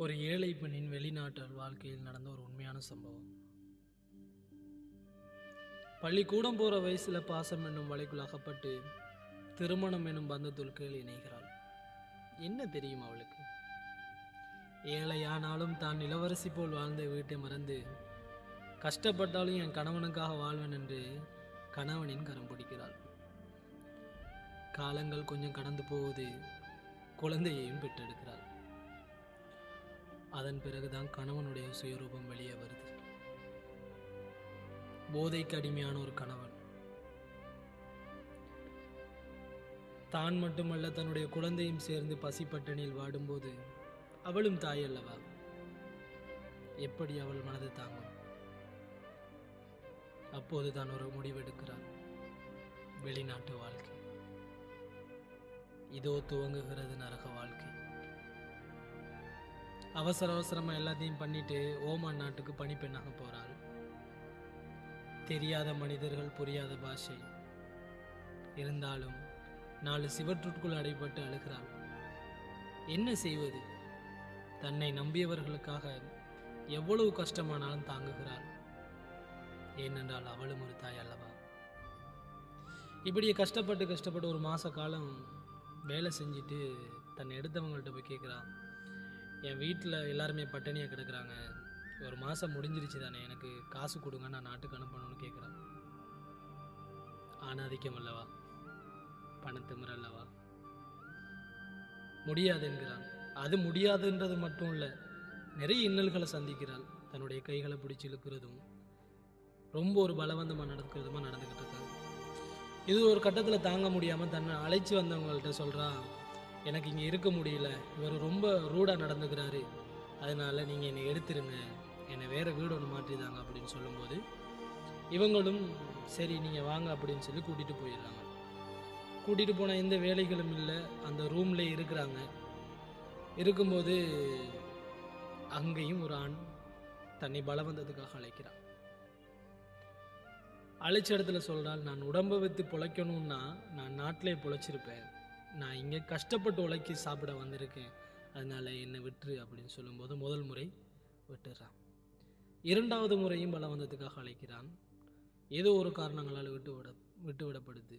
ஒரு ஏழை பெண்ணின் வெளிநாட்டு வாழ்க்கையில் நடந்த ஒரு உண்மையான சம்பவம். பள்ளிக்கூடம் போற வயசுல பாசம் என்னும் வலைக்குள் அகப்பட்டு திருமணம் என்னும் பந்தத்துக்குள் இணைகிறாள். என்ன தெரியும் அவளுக்கு? ஏழையானாலும் தான் இளவரசி போல் வாழ்ந்த வீட்டை மறந்து கஷ்டப்பட்டாலும் என் கணவனுக்காக வாழ்வேன் என்று கணவனின் கரம் பிடிக்கிறாள். காலங்கள் கொஞ்சம் கடந்து போகுது. குழந்தையையும் பெற்றெடுக்கிறாள். அதன் பிறகுதான் கணவனுடைய சுயரூபம் வெளியே வருது. போதைக்கு அடிமையான ஒரு கணவன். தான் மட்டுமல்ல, தன்னுடைய குழந்தையும் சேர்ந்து பசி பட்டினியில் வாடும்போது அவளும் தாய் அல்லவா? எப்படி அவள் மனது தாங்கும்? அப்போது தான் ஒரு முடிவெடுக்கிறாள். வெளிநாட்டு வாழ்க்கை. இதோ துவங்குகிறது நரக வாழ்க்கை. அவசர அவசரமா எல்லாத்தையும் பண்ணிட்டு ஓமான் நாட்டுக்கு பணிப்பெண்ணாக போறாள். தெரியாத மனிதர்கள், புரியாத பாஷை. இருந்தாலும் 4 சிவற்றுக்குள் அடைபட்டு அழுகிறாள். என்ன செய்வது? தன்னை நம்பியவர்களுக்காக எவ்வளவு கஷ்டமானாலும் தாங்குகிறாள். ஏனென்றால் அவளும் ஒரு தாய் அல்லவா? இப்படியே கஷ்டப்பட்டு ஒரு மாச காலம் வேலை செஞ்சுட்டு தன்னை எடுத்தவங்கள்ட்ட போய் கேட்குறான். என் வீட்டில் எல்லாருமே பட்டினியாக கிடக்குறாங்க, ஒரு மாதம் முடிஞ்சிருச்சு தானே, எனக்கு காசு கொடுங்க, நான் நாட்டுக்கு அனுப்பணும்னு கேட்குறான். ஆணாதிக்கம் அல்லவா? பணத்திமிர் அல்லவா? முடியாது என்கிறான். அது முடியாதுன்றது மட்டும் இல்லை, நிறைய இன்னல்களை சந்திக்கிறாள். தன்னுடைய கைகளை பிடிச்சி இழுக்கிறதும் ரொம்ப ஒரு பலவந்தமாக நடக்கிறதுமா நடந்துக்கிட்டு இருக்காங்க. இது ஒரு கட்டத்தில் தாங்க முடியாமல் தன்னை அழைச்சி வந்தவங்கள்ட்ட சொல்கிறான், எனக்கு இங்கே இருக்க முடியல, இவர் ரொம்ப ரூடாக நடந்துக்கிறாரு, அதனால் நீங்கள் என்னை எடுத்துருங்க, என்னை வேறு வீடு ஒன்று மாற்றிதாங்க அப்படின்னு சொல்லும்போது இவங்களும் சரி நீங்கள் வாங்க அப்படின்னு சொல்லி கூட்டிகிட்டு போயிடுறாங்க. கூட்டிகிட்டு போனால் எந்த வேலைகளும் இல்லை, அந்த ரூம்லேயே இருக்கிறாங்க. இருக்கும்போது அங்கேயும் ஒரு ஆண் தன்னை பலவந்ததுக்காக அழைக்கிறான். அழைச்ச இடத்துல சொல்கிறாள், நான் உடம்பை வைத்து பிழைக்கணும்னா நான் நாட்டிலே பிழைச்சிருப்பேன், நான் இங்கே கஷ்டப்பட்டு உழைக்கி சாப்பிட வந்திருக்கேன், அதனால் என்னை விட்டுரு அப்படின்னு சொல்லும்போது முதல் முறை விட்டுறான். 2வது முறையும் பலவந்தத்துக்காக அழைக்கிறான். ஏதோ ஒரு காரணங்களால் விட்டுவிடப்படுது.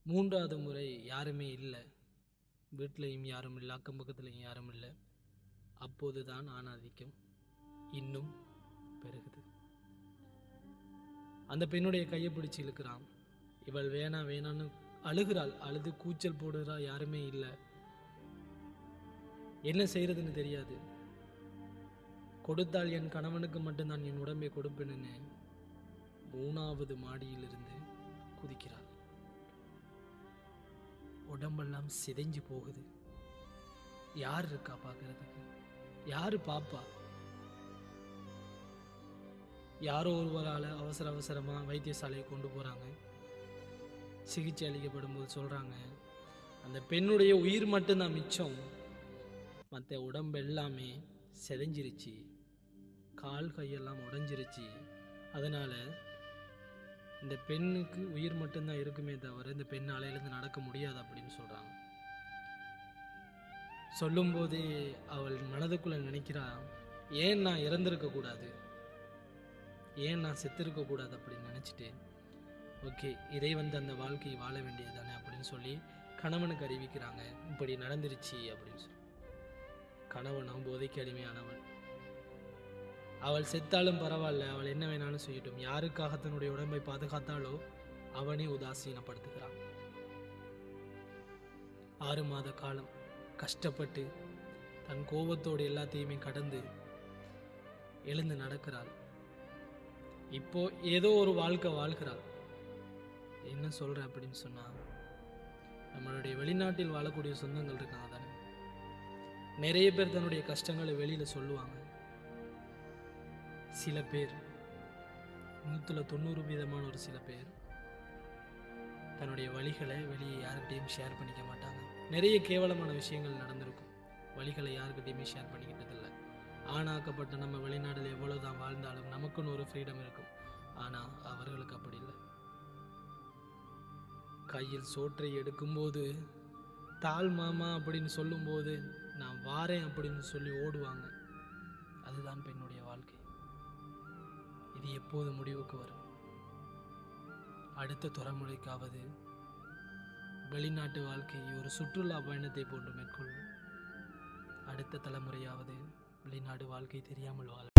3வது முறை யாருமே இல்லை, வீட்டிலையும் யாரும் இல்லை, அக்கம் பக்கத்துலையும் யாரும் இல்லை. அப்போது தான் ஆணாதிக்கம் இன்னும் பெருகுது. அந்த பெண்ணுடைய கையை பிடிச்சி இழுக்கிறான். இவள் வேணாம் வேணான்னு அழுகிறாள். அழுது கூச்சல் போடுறா. யாருமே இல்லை, என்ன செய்யறதுன்னு தெரியாது. கொடுத்தால் என் கணவனுக்கு மட்டும்தான் என் உடம்பை கொடுப்பேன்னு 3வது மாடியிலிருந்து குதிக்கிறாள். உடம்பெல்லாம் சிதைஞ்சு போகுது. யார் இருக்கா பார்க்கறதுக்கு? யாரு பாப்பா? யாரோ ஒருவரால் அவசரமா வைத்தியசாலையை கொண்டு போறாங்க. சிகிச்சை அளிக்கப்படும் போது சொல்றாங்க, அந்த பெண்ணுடைய உயிர் மட்டும்தான் மிச்சம், மற்ற உடம்பு எல்லாமே செதைஞ்சிருச்சு, கால் கையெல்லாம் உடைஞ்சிருச்சு, அதனால இந்த பெண்ணுக்கு உயிர் மட்டும்தான் இருக்குமே தவிர இந்த பெண் அலையிலேருந்து நடக்க முடியாது அப்படின்னு சொல்றாங்க. சொல்லும்போதே அவள் மனதுக்குள்ள நினைக்கிறா, ஏன் நான் இறந்திருக்க கூடாது, ஏன் நான் செத்திருக்க கூடாது அப்படின்னு நினைச்சிட்டு ஓகே இதை அந்த வாழ்க்கையை வாழ வேண்டியது தானே அப்படின்னு சொல்லி கணவனுக்கு அறிவிக்கிறாங்க, இப்படி நடந்துருச்சு அப்படின்னு சொல்லி. கணவனும் போதைக்கு அடிமையானவன். அவள் செத்தாலும் பரவாயில்ல, அவள் என்ன வேணாலும் செய்யட்டும், யாருக்காக தன்னுடைய உடம்பை பாதுகாத்தாலோ அவனே உதாசீனப்படுத்துகிறான். 6 மாத காலம் கஷ்டப்பட்டு தன் கோபத்தோடு எல்லாத்தையுமே கடந்து எழுந்து நடக்கிறாள். இப்போ ஏதோ ஒரு வாழ்க்கை வாழ்கிறாள். என்ன சொல்ற அப்படின்னு சொன்னா, நம்மளுடைய வெளிநாட்டில் வாழக்கூடிய சொந்தங்கள் இருக்காங்க தானே, நிறைய பேர் தன்னுடைய கஷ்டங்களை வெளியில சொல்லுவாங்க. சில பேர் 190% ஒரு சில பேர் தன்னுடைய வழிகளை வெளியே யாருக்கிட்டையும் ஷேர் பண்ணிக்க மாட்டாங்க. நிறைய கேவலமான விஷயங்கள் நடந்திருக்கும், வழிகளை யாருக்கிட்டையுமே ஷேர் பண்ணிக்கிட்டதில்லை. ஆணாக்கப்பட்ட நம்ம வெளிநாட்டில் எவ்வளவுதான் வாழ்ந்தாலும் நமக்குன்னு ஒரு ஃப்ரீடம் இருக்கும். ஆனா அவர்களுக்கு அப்படி இல்லை. கையில் சோற்றை எடுக்கும்போது தாள் மாமா அப்படின்னு சொல்லும்போது நான் வாரேன் அப்படின்னு சொல்லி ஓடுவாங்க. அதுதான் பெண்ணுடைய வாழ்க்கை. இது எப்போது முடிவுக்கு வரும்? அடுத்த தலைமுறைக்காவது வெளிநாட்டு வாழ்க்கையை ஒரு சுற்றுலா பயணத்தை போன்று மேற்கொள்ளும். அடுத்த தலைமுறையாவது வெளிநாடு வாழ்க்கை தெரியாமல் வாழ